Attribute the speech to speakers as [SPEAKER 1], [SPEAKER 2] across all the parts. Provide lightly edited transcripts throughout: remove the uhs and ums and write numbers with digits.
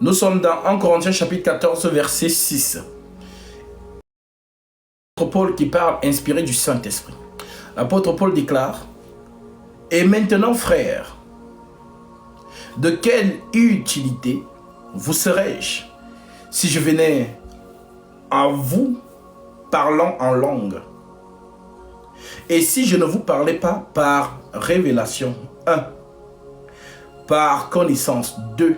[SPEAKER 1] Nous sommes dans 1 Corinthiens chapitre 14, verset 6. L'apôtre Paul qui parle inspiré du Saint-Esprit. L'apôtre Paul déclare: et maintenant, frères, de quelle utilité vous serais-je si je venais à vous parlant en langue, et si je ne vous parlais pas par révélation 1, par connaissance 2,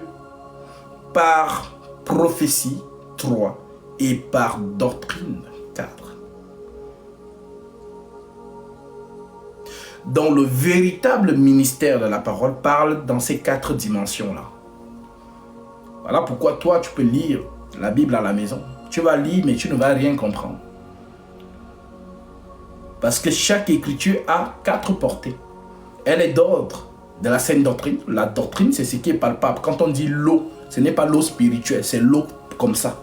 [SPEAKER 1] par prophétie 3 et par doctrine 4. Donc le véritable ministère de la parole parle dans ces 4 dimensions-là. Voilà pourquoi toi tu peux lire la Bible à la maison. Tu vas lire mais tu ne vas rien comprendre. Parce que chaque écriture a 4 portées. Elle est d'ordre de la saine doctrine. La doctrine, c'est ce qui est palpable. Quand on dit l'eau, ce n'est pas l'eau spirituelle, c'est l'eau comme ça.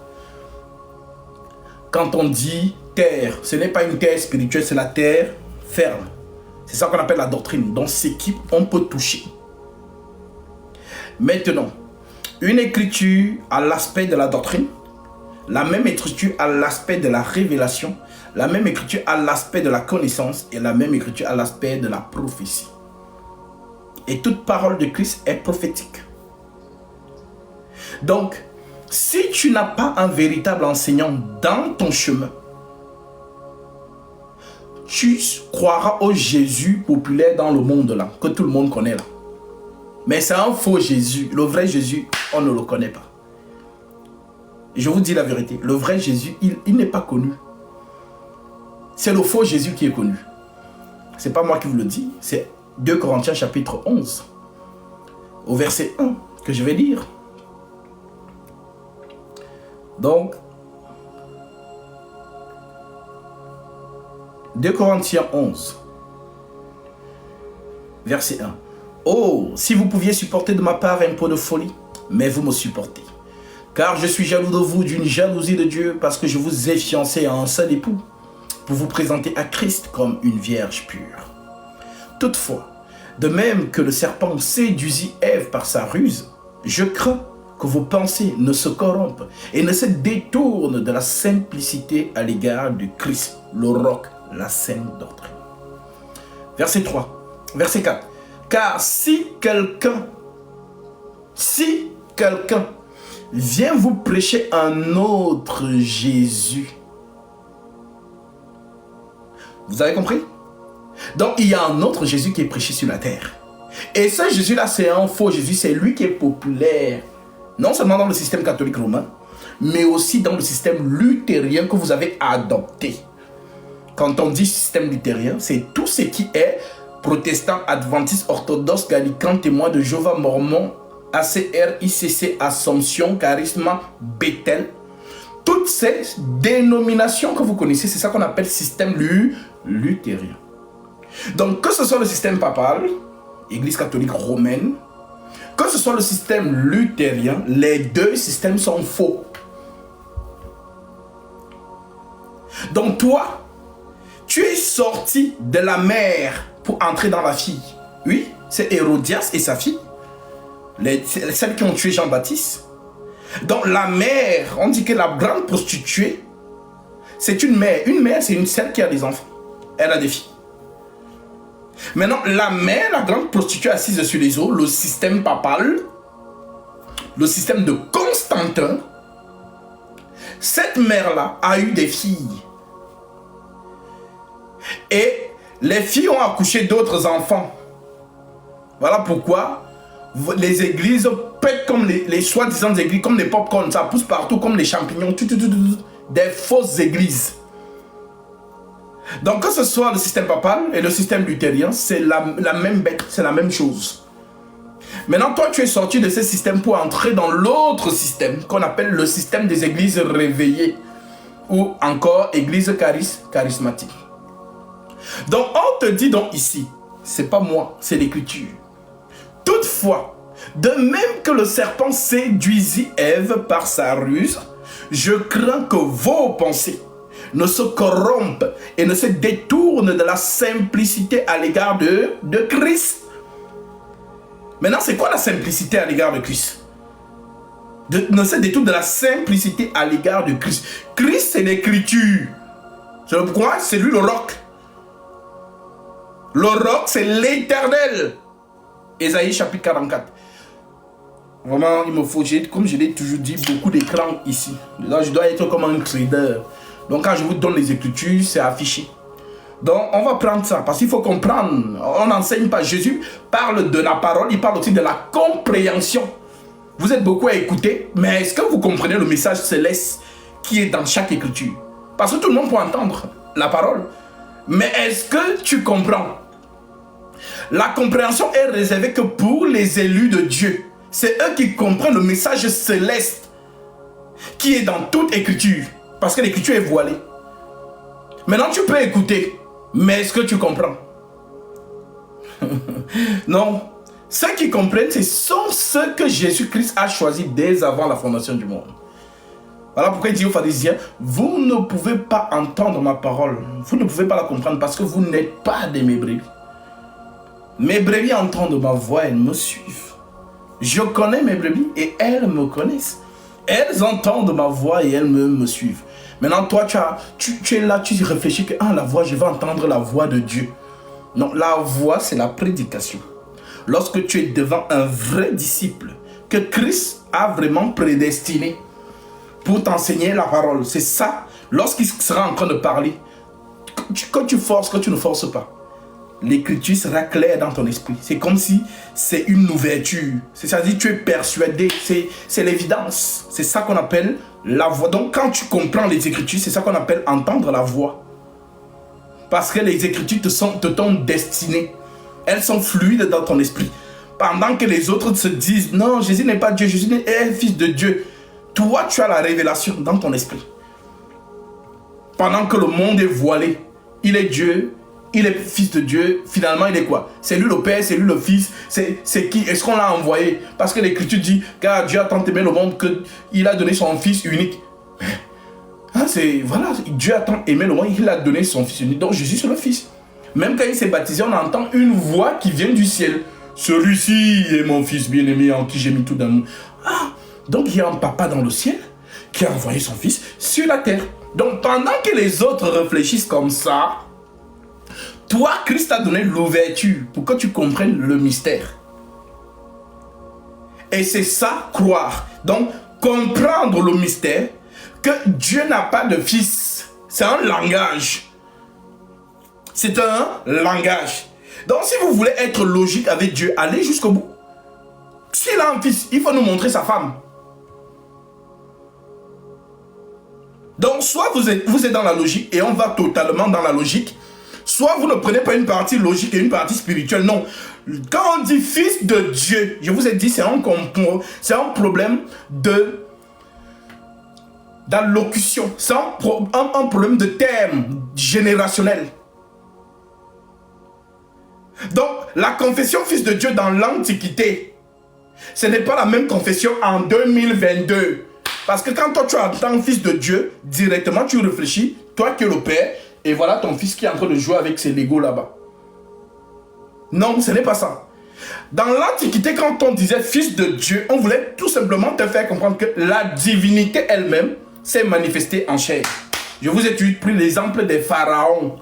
[SPEAKER 1] Quand on dit terre, ce n'est pas une terre spirituelle, c'est la terre ferme. C'est ça qu'on appelle la doctrine. Donc, c'est qui on peut toucher. Maintenant, une écriture a l'aspect de la doctrine. La même écriture a l'aspect de la révélation. La même écriture a l'aspect de la connaissance. Et la même écriture a l'aspect de la prophétie. Et toute parole de Christ est prophétique. Donc, si tu n'as pas un véritable enseignant dans ton chemin, tu croiras au Jésus populaire dans le monde là, que tout le monde connaît là. Mais c'est un faux Jésus. Le vrai Jésus, on ne le connaît pas. Je vous dis la vérité, le vrai Jésus, il n'est pas connu. C'est le faux Jésus qui est connu. C'est pas moi qui vous le dis, c'est 2 Corinthiens chapitre 11, au verset 1, que je vais lire. Donc, 2 Corinthiens 11, verset 1. Oh, si vous pouviez supporter de ma part un peu de folie, mais vous me supportez. Car je suis jaloux de vous d'une jalousie de Dieu, parce que je vous ai fiancé à un seul époux, pour vous présenter à Christ comme une vierge pure. Toutefois, de même que le serpent séduisit Ève par sa ruse, je crains que vos pensées ne se corrompent et ne se détournent de la simplicité à l'égard de Christ, le roc, la saine doctrine. Verset 4. Car si quelqu'un vient vous prêcher un autre Jésus, vous avez compris? Donc il y a un autre Jésus qui est prêché sur la terre. Et ce Jésus-là, c'est un faux Jésus, c'est lui qui est populaire. Non seulement dans le système catholique romain, mais aussi dans le système luthérien que vous avez adopté. Quand on dit système luthérien, c'est tout ce qui est protestant, adventiste, orthodoxe, gallican, témoin de Jéhovah, mormon, ACR, ICC, Assomption, Charisme, Bethel. Toutes ces dénominations que vous connaissez, c'est ça qu'on appelle système luthérien. Donc que ce soit le système papal, Église catholique romaine, que ce soit le système luthérien, les deux systèmes sont faux. Donc toi, tu es sorti de la mère pour entrer dans la fille. Oui, c'est Hérodias et sa fille, celles qui ont tué Jean-Baptiste. Donc la mère, on dit que la grande prostituée, c'est une mère. Une mère, c'est celle qui a des enfants. Elle a des filles. Maintenant, la mère, la grande prostituée assise sur les eaux, le système papal, le système de Constantin, cette mère-là a eu des filles. Et les filles ont accouché d'autres enfants. Voilà pourquoi les églises pètent comme les soi-disant églises, comme des pop-corn, ça pousse partout comme les champignons, des fausses églises. Donc que ce soit le système papal et le système luthérien, c'est la même bête, c'est la même chose. Maintenant, toi, tu es sorti de ce système pour entrer dans l'autre système qu'on appelle le système des églises réveillées ou encore église charismatique. Donc, on te dit donc ici, c'est pas moi, c'est l'écriture. Toutefois, de même que le serpent séduisit Ève par sa ruse, je crains que vos pensées ne se corrompent et ne se détournent de la simplicité à l'égard de Christ. Maintenant, c'est quoi la simplicité à l'égard de Christ? ne se détourne de la simplicité à l'égard de Christ. Christ, c'est l'écriture. C'est pourquoi c'est lui le roc. Le roc, c'est l'Éternel. Ésaïe chapitre 44. Vraiment, il me faut, comme je l'ai toujours dit, beaucoup d'écrans ici. Là, je dois être comme un trader. Donc, quand je vous donne les écritures, c'est affiché. Donc, on va prendre ça, parce qu'il faut comprendre. On n'enseigne pas. Jésus parle de la parole, il parle aussi de la compréhension. Vous êtes beaucoup à écouter, mais est-ce que vous comprenez le message céleste qui est dans chaque écriture? Parce que tout le monde peut entendre la parole. Mais est-ce que tu comprends? La compréhension est réservée que pour les élus de Dieu. C'est eux qui comprennent le message céleste qui est dans toute écriture. Parce que l'écriture est voilée. Maintenant, tu peux écouter. Mais est-ce que tu comprends? Non. Ceux qui comprennent, ce sont ceux que Jésus-Christ a choisis dès avant la fondation du monde. Voilà pourquoi il dit aux pharisiens, vous ne pouvez pas entendre ma parole. Vous ne pouvez pas la comprendre parce que vous n'êtes pas de mes brebis. Mes brebis entendent ma voix, elles me suivent. Je connais mes brebis et elles me connaissent. Elles entendent ma voix et elles me suivent. Maintenant, toi, tu es là, tu réfléchis que la voix, je vais entendre la voix de Dieu. Non, la voix, c'est la prédication. Lorsque tu es devant un vrai disciple que Christ a vraiment prédestiné pour t'enseigner la parole, c'est ça. Lorsqu'il sera en train de parler, quand tu forces, quand tu ne forces pas, l'écriture sera claire dans ton esprit. C'est comme si c'est une ouverture. C'est-à-dire tu es persuadé. C'est l'évidence. C'est ça qu'on appelle la voix. Donc quand tu comprends les écritures, c'est ça qu'on appelle entendre la voix. Parce que les écritures te sont destinées. Elles sont fluides dans ton esprit. Pendant que les autres se disent, non, Jésus n'est pas Dieu, Jésus est un fils de Dieu. Toi, tu as la révélation dans ton esprit. Pendant que le monde est voilé, il est Dieu, il est fils de Dieu, finalement il est quoi? C'est lui le Père, c'est lui le Fils, c'est qui? Est-ce qu'on l'a envoyé? Parce que l'Écriture dit, car Dieu a tant aimé le monde qu'il a donné son Fils unique. Voilà, Dieu a tant aimé le monde, il a donné son Fils unique. Donc Jésus c'est le Fils. Même quand il s'est baptisé, on entend une voix qui vient du ciel. Celui-ci est mon Fils bien-aimé en qui j'ai mis tout d'amour. Donc il y a un papa dans le ciel qui a envoyé son Fils sur la terre. Donc pendant que les autres réfléchissent comme ça, toi, Christ t'a donné l'ouverture pour que tu comprennes le mystère. Et c'est ça, croire. Donc, comprendre le mystère, que Dieu n'a pas de fils. C'est un langage. C'est un langage. Donc, si vous voulez être logique avec Dieu, allez jusqu'au bout. S'il a un fils, il faut nous montrer sa femme. Donc, soit vous êtes dans la logique, et on va totalement dans la logique, soit vous ne prenez pas une partie logique et une partie spirituelle. Non. Quand on dit fils de Dieu, je vous ai dit, c'est un problème d'allocution. C'est un problème de terme générationnel. Donc, la confession fils de Dieu dans l'Antiquité, ce n'est pas la même confession en 2022. Parce que quand toi tu entends fils de Dieu, directement tu réfléchis, toi qui es le père, et voilà ton fils qui est en train de jouer avec ses Legos là-bas. Non, ce n'est pas ça. Dans l'Antiquité, quand on disait fils de Dieu, on voulait tout simplement te faire comprendre que la divinité elle-même s'est manifestée en chair. Je vous ai pris l'exemple des pharaons.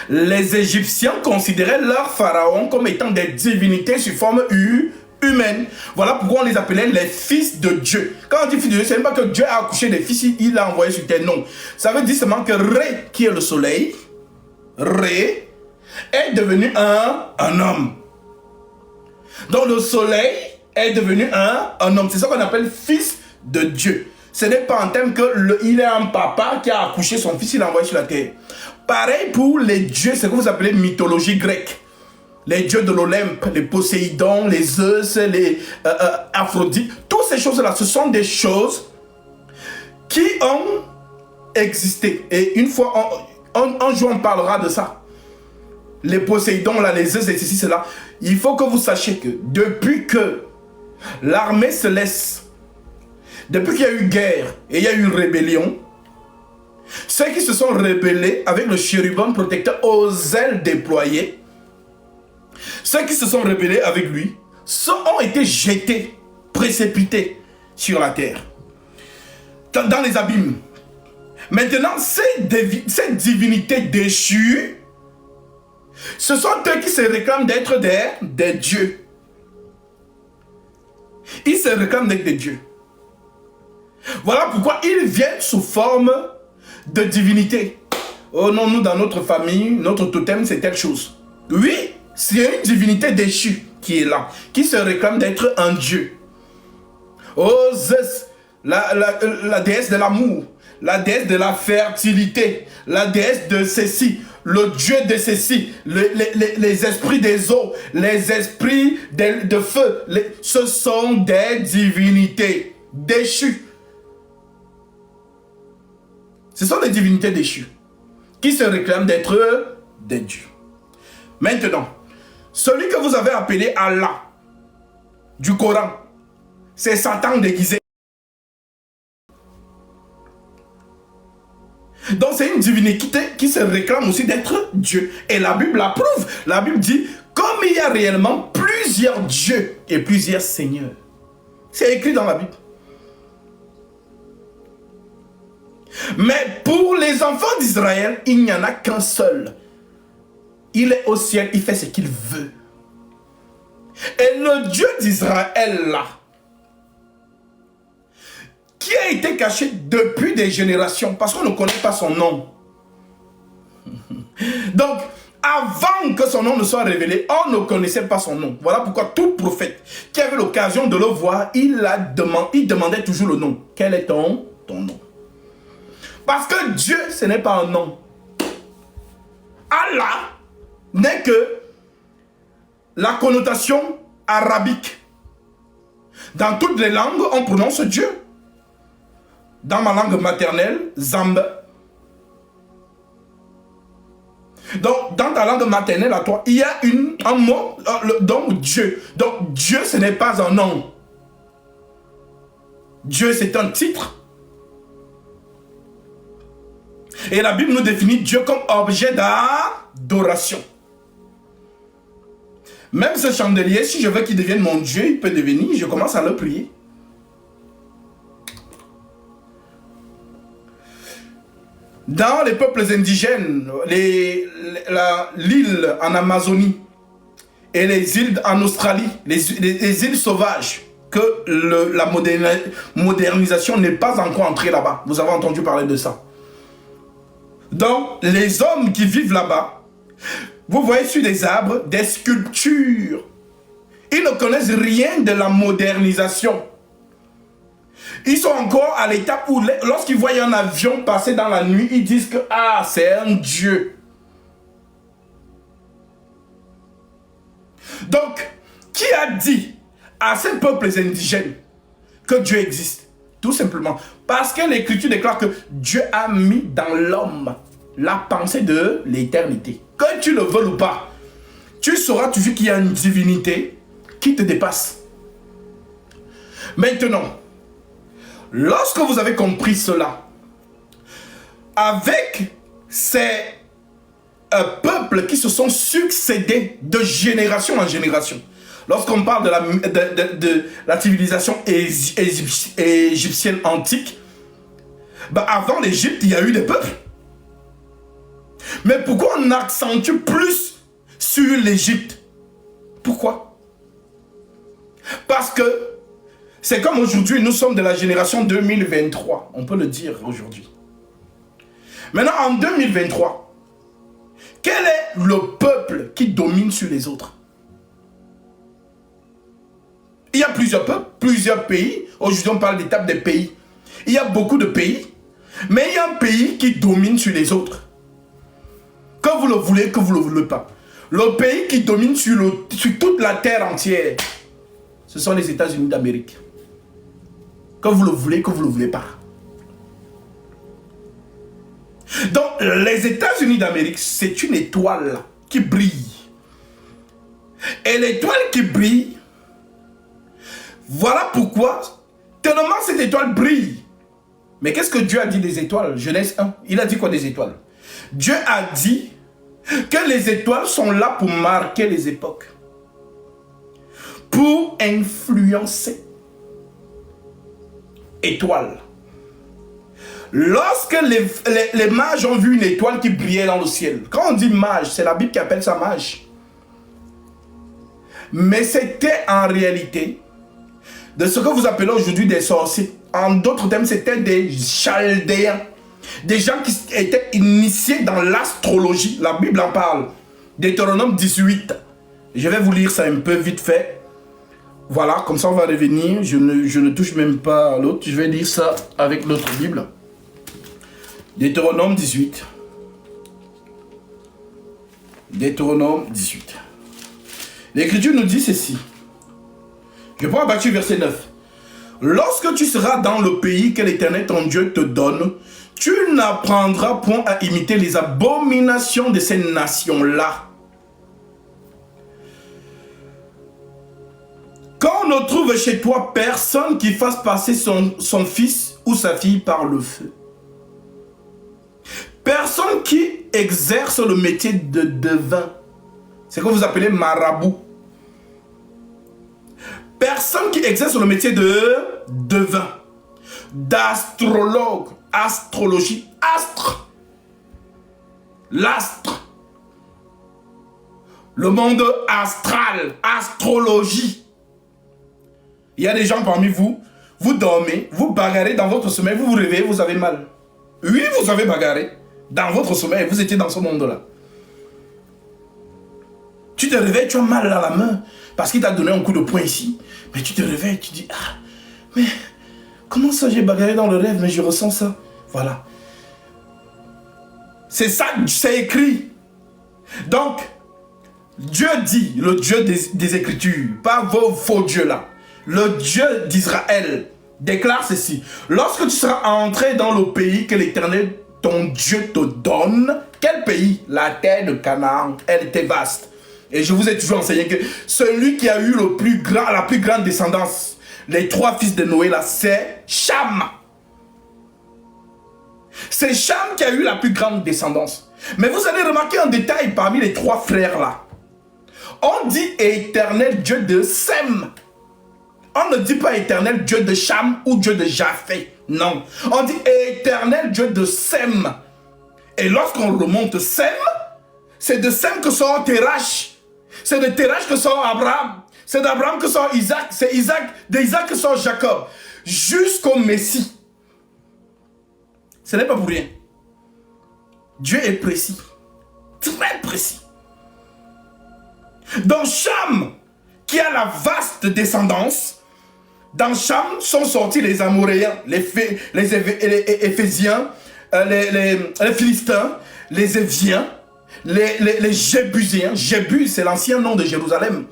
[SPEAKER 1] Les Égyptiens considéraient leurs pharaons comme étant des divinités sur forme humaine. Voilà pourquoi on les appelait les fils de Dieu. Quand on dit fils de Dieu, ce n'est pas que Dieu a accouché des fils, il l'a envoyé sur terre. Non. Ça veut dire seulement que Ré, qui est le soleil, Ré, est devenu un homme. Donc le soleil est devenu un homme. C'est ça qu'on appelle fils de Dieu. Ce n'est pas en termes qu'il est un papa qui a accouché son fils, il l'a envoyé sur la terre. Pareil pour les dieux, c'est ce que vous appelez mythologie grecque. Les dieux de l'Olympe, les Poséidon, les Zeus, les Aphrodite, toutes ces choses-là, ce sont des choses qui ont existé. Et une fois, un jour, on parlera de ça. Les Poséidon, là, les Zeus et ceci, cela. Il faut que vous sachiez que depuis que l'armée céleste, depuis qu'il y a eu guerre et il y a eu une rébellion, ceux qui se sont rebellés avec le chérubin protecteur aux ailes déployées, ceux qui se sont rebellés avec lui ont été jetés, précipités sur la terre, dans les abîmes. Maintenant, ces divinités déchues, ce sont eux qui se réclament d'être des dieux. Ils se réclament d'être des dieux. Voilà pourquoi ils viennent sous forme de divinité. Oh non, nous dans notre famille, notre totem c'est telle chose. Oui, c'est une divinité déchue qui est là, qui se réclame d'être un dieu. Oh Zeus, la déesse de l'amour, la déesse de la fertilité, la déesse de ceci, le dieu de ceci, les esprits des eaux, les esprits de feu, ce sont des divinités déchues. Ce sont des divinités déchues qui se réclament d'être des dieux. Maintenant, celui que vous avez appelé Allah du Coran, c'est Satan déguisé. Donc c'est une divinité qui se réclame aussi d'être Dieu. Et la Bible l'approuve. La Bible dit, comme il y a réellement plusieurs dieux et plusieurs seigneurs. C'est écrit dans la Bible. Mais pour les enfants d'Israël, il n'y en a qu'un seul. Il est au ciel, il fait ce qu'il veut. Et le Dieu d'Israël là, qui a été caché depuis des générations, parce qu'on ne connaît pas son nom. Donc, avant que son nom ne soit révélé, on ne connaissait pas son nom. Voilà pourquoi tout prophète qui avait l'occasion de le voir, il demandait toujours le nom. Quel est ton nom? Parce que Dieu, ce n'est pas un nom. Allah n'est que la connotation arabique. Dans toutes les langues, on prononce Dieu. Dans ma langue maternelle, Zambe. Donc, dans ta langue maternelle à toi, il y a un mot, donc Dieu. Donc, Dieu, ce n'est pas un nom. Dieu, c'est un titre. Et la Bible nous définit Dieu comme objet d'adoration. Même ce chandelier, si je veux qu'il devienne mon Dieu, il peut devenir, je commence à le prier. Dans les peuples indigènes, l'île en Amazonie et les îles en Australie, les îles sauvages, que la modernisation n'est pas encore entrée là-bas. Vous avez entendu parler de ça. Donc, les hommes qui vivent là-bas, vous voyez sur des arbres des sculptures. Ils ne connaissent rien de la modernisation. Ils sont encore à l'étape où, lorsqu'ils voient un avion passer dans la nuit, ils disent que ah, c'est un dieu. Donc, qui a dit à ces peuples indigènes que Dieu existe? Tout simplement parce que l'Écriture déclare que Dieu a mis dans l'homme la pensée de l'éternité. Que tu le veuilles ou pas, tu sauras toujours qu'il y a une divinité qui te dépasse. Maintenant, lorsque vous avez compris cela, avec ces peuples qui se sont succédés de génération en génération, lorsqu'on parle de la civilisation égyptienne antique, avant l'Égypte, il y a eu des peuples. Mais pourquoi on accentue plus sur l'Égypte? Pourquoi? Parce que c'est comme aujourd'hui, nous sommes de la génération 2023. On peut le dire aujourd'hui. Maintenant, en 2023, quel est le peuple qui domine sur les autres? Il y a plusieurs peuples, plusieurs pays. Aujourd'hui, on parle d'étape des pays. Il y a beaucoup de pays. Mais il y a un pays qui domine sur les autres. Que vous le voulez, que vous ne le voulez pas. Le pays qui domine sur toute la terre entière, ce sont les États-Unis d'Amérique. Que vous le voulez, que vous ne le voulez pas. Donc, les États-Unis d'Amérique, c'est une étoile qui brille. Et l'étoile qui brille, voilà pourquoi, tellement cette étoile brille. Mais qu'est-ce que Dieu a dit des étoiles? Genèse 1. Il a dit quoi des étoiles? Dieu a dit que les étoiles sont là pour marquer les époques. Pour influencer. étoile. Lorsque les mages ont vu une étoile qui brillait dans le ciel, quand on dit mage, c'est la Bible qui appelle ça mage. Mais c'était en réalité de ce que vous appelez aujourd'hui des sorciers. En d'autres termes, c'était des chaldéens. Des gens qui étaient initiés dans l'astrologie. La Bible en parle. Deutéronome 18. Je vais vous lire ça un peu vite fait. Voilà, comme ça on va revenir. Je ne touche même pas à l'autre. Je vais lire ça avec l'autre Bible. Deutéronome 18. Deutéronome 18. L'Écriture nous dit ceci. Je prends à partir du verset 9. Lorsque tu seras dans le pays que l'Éternel ton Dieu te donne, tu n'apprendras point à imiter les abominations de ces nations-là. Quand on ne trouve chez toi personne qui fasse passer son fils ou sa fille par le feu, personne qui exerce le métier de devin, c'est ce que vous appelez marabout. Personne qui exerce le métier de devin, d'astrologue, astrologie, astre, l'astre, le monde astral, astrologie. Il y a des gens parmi vous, vous dormez, vous bagarrez dans votre sommeil, vous vous réveillez, vous avez mal. Oui, vous avez bagarré dans votre sommeil, vous étiez dans ce monde-là. Tu te réveilles, tu as mal à la main parce qu'il t'a donné un coup de poing ici. Mais tu te réveilles, tu dis, ah, mais comment ça j'ai bagarré dans le rêve, mais je ressens ça. Voilà. C'est ça, c'est écrit. Donc, Dieu dit, le Dieu des Écritures, pas vos faux dieux là. Le Dieu d'Israël déclare ceci. Lorsque tu seras entré dans le pays que l'Éternel, ton Dieu, te donne, quel pays? La terre de Canaan, elle était vaste. Et je vous ai toujours enseigné que celui qui a eu la plus grande descendance, les 3 fils de Noé là, c'est Cham. C'est Cham qui a eu la plus grande descendance. Mais vous allez remarquer un détail parmi les 3 frères là. On dit éternel Dieu de Sem. On ne dit pas éternel Dieu de Cham ou Dieu de Japheth. Non. On dit éternel Dieu de Sem. Et lorsqu'on remonte Sem, c'est de Sem que sort Terach. C'est de Terach que sort Abraham. C'est d'Abraham que sort Isaac. C'est d'Isaac que sort Jacob. Jusqu'au Messie. Ce n'est pas pour rien. Dieu est précis. Très précis. Dans Cham, qui a la vaste descendance, dans Cham sont sortis les Amoréens, les Éphésiens, les Philistins, les Éviens, les Jébuséens. Jébus, c'est l'ancien nom de Jérusalem.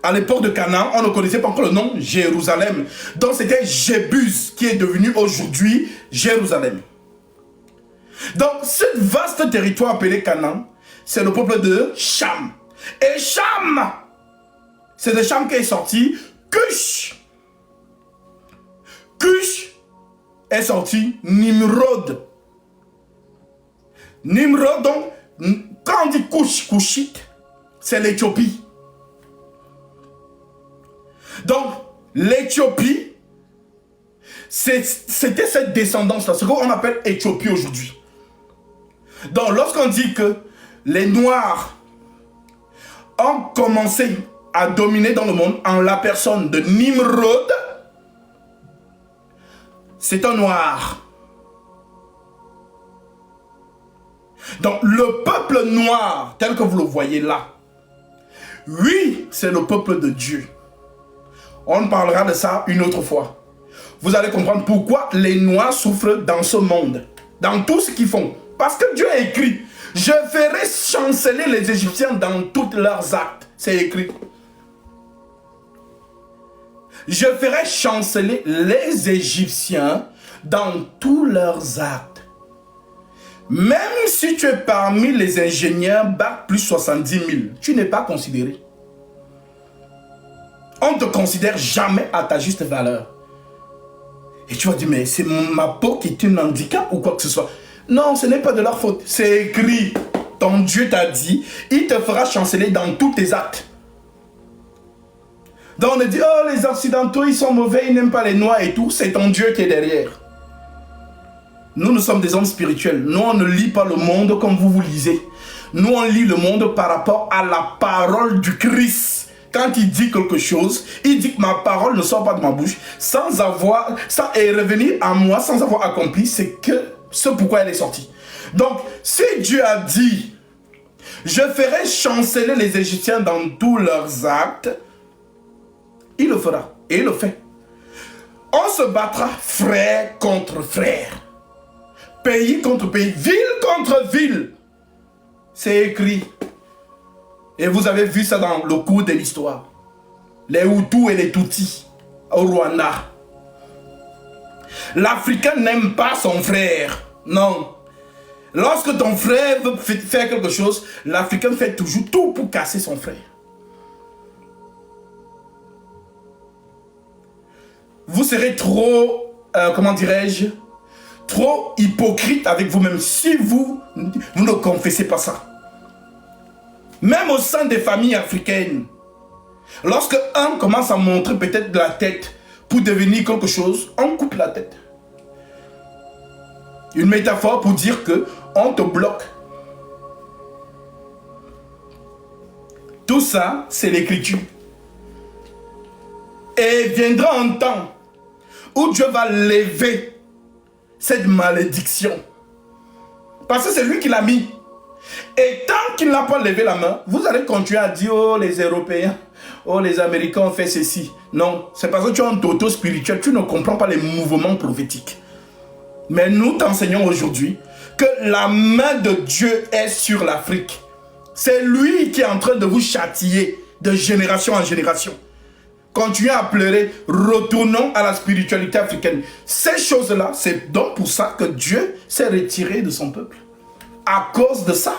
[SPEAKER 1] À l'époque de Canaan, on ne connaissait pas encore le nom Jérusalem. Donc c'était Jébus qui est devenu aujourd'hui Jérusalem. Donc ce vaste territoire appelé Canaan, c'est le peuple de Cham. Et Cham, c'est de Cham qu'est sorti Cush. Cush est sorti Nimrod. Nimrod, donc, quand on dit Cush, Cushite, c'est l'Éthiopie. Donc, l'Éthiopie, c'était cette descendance-là, ce qu'on appelle Éthiopie aujourd'hui. Donc, lorsqu'on dit que les Noirs ont commencé à dominer dans le monde en la personne de Nimrod, c'est un Noir. Donc, le peuple noir, tel que vous le voyez là, oui, c'est le peuple de Dieu. On parlera de ça une autre fois. Vous allez comprendre pourquoi les Noirs souffrent dans ce monde, dans tout ce qu'ils font. Parce que Dieu a écrit, je ferai chanceler les Égyptiens dans tous leurs actes. C'est écrit. Je ferai chanceler les Égyptiens dans tous leurs actes. Même si tu es parmi les ingénieurs bac plus 70 000, tu n'es pas considéré. On ne te considère jamais à ta juste valeur. Et tu vas dire, mais c'est ma peau qui est un handicap ou quoi que ce soit. Non, ce n'est pas de leur faute. C'est écrit. Ton Dieu t'a dit, il te fera chanceler dans tous tes actes. Donc on dit, oh les Occidentaux, ils sont mauvais, ils n'aiment pas les Noirs et tout. C'est ton Dieu qui est derrière. Nous, nous sommes des hommes spirituels. Nous, on ne lit pas le monde comme vous vous lisez. Nous, on lit le monde par rapport à la parole du Christ. Quand il dit quelque chose, il dit que ma parole ne sort pas de ma bouche sans revenir à moi, sans avoir accompli ce pourquoi elle est sortie. Donc, si Dieu a dit, je ferai chanceler les Égyptiens dans tous leurs actes, il le fera. Et il le fait. On se battra frère contre frère. Pays contre pays. Ville contre ville. C'est écrit. Et vous avez vu ça dans le cours de l'histoire. Les Hutus et les Tutsis au Rwanda. L'Africain n'aime pas son frère. Non. Lorsque ton frère veut faire quelque chose, l'Africain fait toujours tout pour casser son frère. Vous serez trop, comment dirais-je, trop hypocrite avec vous-même si vous ne confessez pas ça. Même au sein des familles africaines, lorsque un commence à montrer peut-être de la tête pour devenir quelque chose, on coupe la tête. Une métaphore pour dire que on te bloque. Tout ça, c'est l'écriture. Et viendra un temps où Dieu va lever cette malédiction. Parce que c'est lui qui l'a mis. Et tant qu'il n'a pas levé la main, vous allez continuer à dire, oh les Européens, oh les Américains ont fait ceci. Non, c'est parce que tu es un toto spirituel, tu ne comprends pas les mouvements prophétiques. Mais nous t'enseignons aujourd'hui que la main de Dieu est sur l'Afrique. C'est lui qui est en train de vous châtier de génération en génération. Continuez à pleurer, retournons à la spiritualité africaine. Ces choses-là, c'est donc pour ça que Dieu s'est retiré de son peuple. À cause de ça,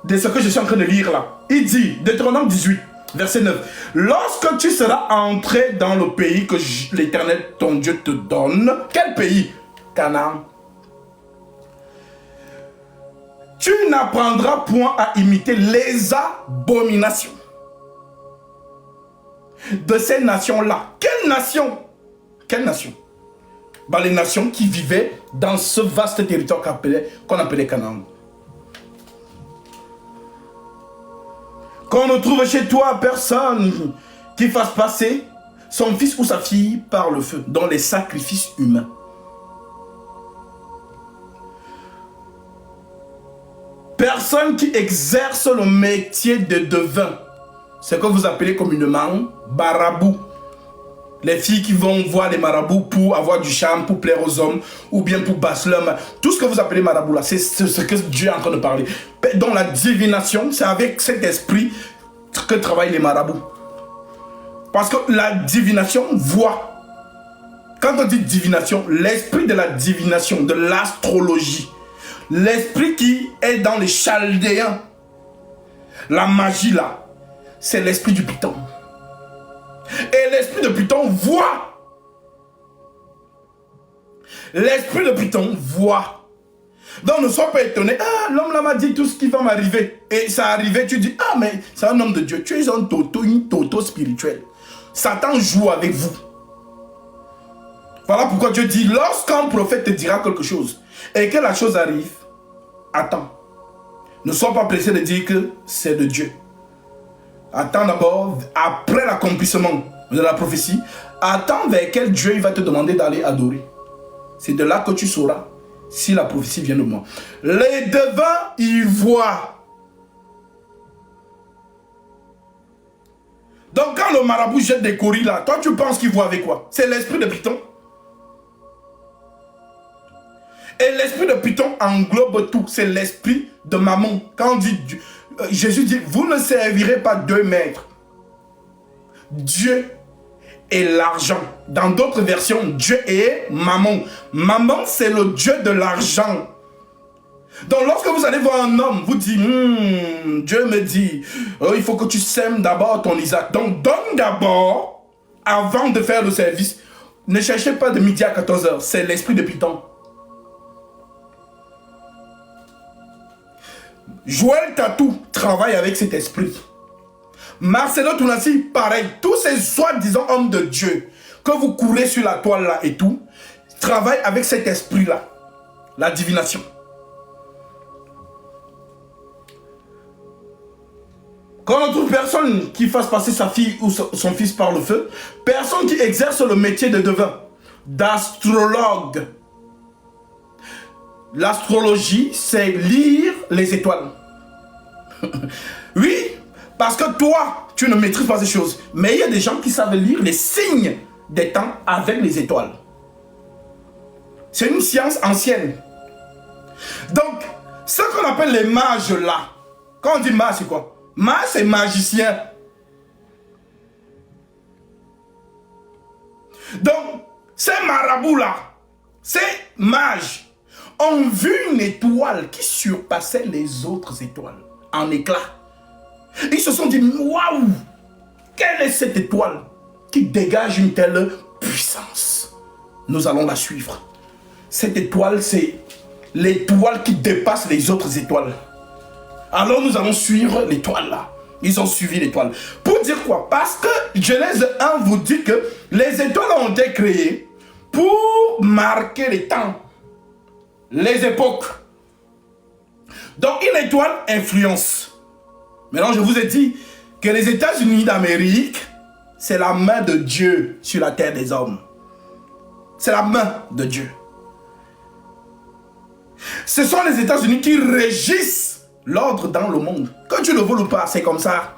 [SPEAKER 1] de ce que je suis en train de lire là. Il dit, Deutéronome 18, verset 9. Lorsque tu seras entré dans le pays que l'Éternel, ton Dieu, te donne. Quel pays? Canaan. Tu n'apprendras point à imiter les abominations de ces nations-là. Quelle nation? Quelle nation? Ben, les nations qui vivaient dans ce vaste territoire qu'on appelait Canaan. Qu'on ne trouve chez toi personne qui fasse passer son fils ou sa fille par le feu, dans les sacrifices humains. Personne qui exerce le métier de devin, ce que vous appelez communément marabout. Les filles qui vont voir les marabouts pour avoir du charme, pour plaire aux hommes, ou bien pour basser leur main. Tout ce que vous appelez marabout là, c'est ce que Dieu est en train de parler. Dans la divination, c'est avec cet esprit que travaillent les marabouts. Parce que la divination voit. Quand on dit divination, l'esprit de la divination, de l'astrologie, l'esprit qui est dans les Chaldéens, la magie là, c'est l'esprit du Python. Et l'esprit de Python voit. L'esprit de Python voit. Donc ne sois pas étonné. Ah, l'homme là m'a dit tout ce qui va m'arriver. Et ça arrivait, tu dis, ah mais c'est un homme de Dieu. Tu es un toto, une toto spirituelle. Satan joue avec vous. Voilà pourquoi Dieu dit, lorsqu'un prophète te dira quelque chose et que la chose arrive, attends. Ne sois pas pressé de dire que c'est de Dieu. Attends d'abord, après l'accomplissement de la prophétie, attends vers quel Dieu il va te demander d'aller adorer. C'est de là que tu sauras si la prophétie vient de moi. Les devins, ils voient. Donc quand le marabout jette des coris là, toi tu penses qu'il voit avec quoi? C'est l'esprit de Python. Et l'esprit de Python englobe tout. C'est l'esprit de Mammon. Quand on dit Jésus dit, vous ne servirez pas deux maîtres. Dieu et l'argent. Dans d'autres versions, Dieu et Mammon. Mammon, c'est le Dieu de l'argent. Donc lorsque vous allez voir un homme, vous dites, Dieu me dit, il faut que tu sèmes d'abord ton Isaac. Donc donne d'abord, avant de faire le service. Ne cherchez pas de midi à 14 h. C'est l'esprit de Python. Joël Tatou travaille avec cet esprit. Marcelo Tounassi, pareil. Tous ces soi-disant hommes de Dieu que vous courez sur la toile là et tout, travaillent avec cet esprit-là, la divination. Quand on trouve personne qui fasse passer sa fille ou son fils par le feu, personne qui exerce le métier de devin, d'astrologue. L'astrologie, c'est lire les étoiles. Oui, parce que toi, tu ne maîtrises pas ces choses. Mais il y a des gens qui savent lire les signes des temps avec les étoiles. C'est une science ancienne. Donc, ce qu'on appelle les mages là, quand on dit mage, c'est quoi? Mage, c'est magicien. Donc, ces marabouts là, ces mages, ont vu une étoile qui surpassait les autres étoiles en éclat. Ils se sont dit, waouh, quelle est cette étoile qui dégage une telle puissance? Nous allons la suivre. Cette étoile, c'est l'étoile qui dépasse les autres étoiles. Alors nous allons suivre l'étoile là. Ils ont suivi l'étoile. Pour dire quoi? Parce que Genèse 1 vous dit que les étoiles ont été créées pour marquer les temps, les époques. Donc une étoile influence. Maintenant je vous ai dit que les États-Unis d'Amérique, c'est la main de Dieu sur la terre des hommes. C'est la main de Dieu. Ce sont les États-Unis qui régissent l'ordre dans le monde. Que tu le veuilles ou pas, c'est comme ça.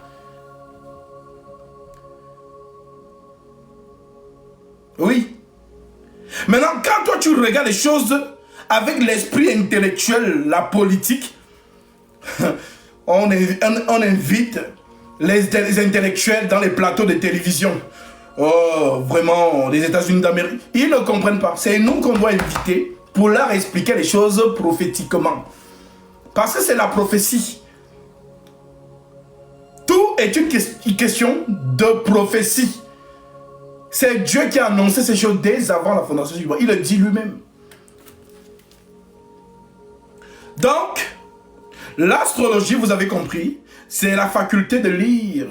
[SPEAKER 1] Oui. Maintenant, quand toi tu regardes les choses avec l'esprit intellectuel, la politique, on invite les intellectuels dans les plateaux de télévision. Oh, vraiment, les États-Unis d'Amérique. Ils ne comprennent pas. C'est nous qu'on doit inviter pour leur expliquer les choses prophétiquement. Parce que c'est la prophétie. Tout est une question de prophétie. C'est Dieu qui a annoncé ces choses dès avant la fondation du monde. Il le dit lui-même. Donc, l'astrologie, vous avez compris, c'est la faculté de lire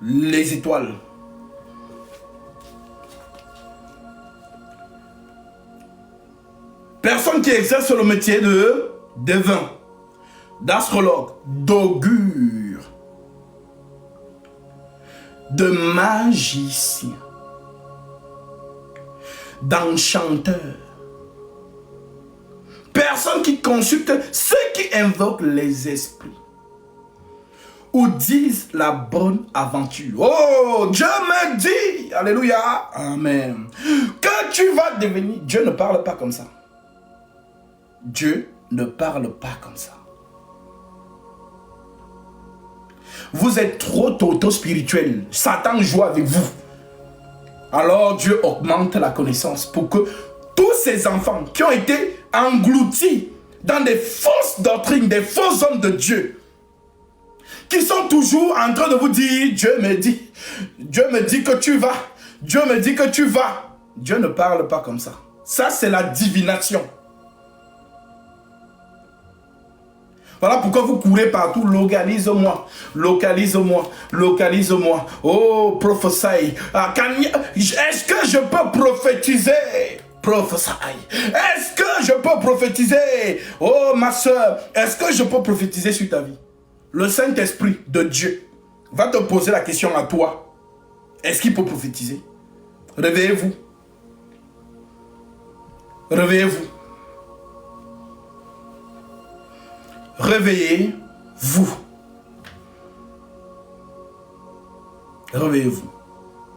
[SPEAKER 1] les étoiles. Personne qui exerce le métier de devin, d'astrologue, d'augure, de magicien, d'enchanteur. Personne qui consulte ceux qui invoquent les esprits ou disent la bonne aventure. Oh, Dieu me dit, alléluia, amen, que tu vas devenir. Dieu ne parle pas comme ça. Dieu ne parle pas comme ça. Vous êtes trop spirituel. Satan joue avec vous. Alors Dieu augmente la connaissance pour que tous ces enfants qui ont été engloutis dans des fausses doctrines, des faux hommes de Dieu, qui sont toujours en train de vous dire, Dieu me dit que tu vas, Dieu me dit que tu vas. Dieu ne parle pas comme ça. Ça, c'est la divination. Voilà pourquoi vous courez partout, localise-moi, localise-moi, localise-moi. Oh, prophète, est-ce que je peux prophétiser? Prophète, est-ce que je peux prophétiser? Oh, ma soeur, est-ce que je peux prophétiser sur ta vie? Le Saint-Esprit de Dieu va te poser la question à toi. Est-ce qu'il peut prophétiser? Réveillez-vous. Réveillez-vous. Réveillez-vous. Réveillez-vous.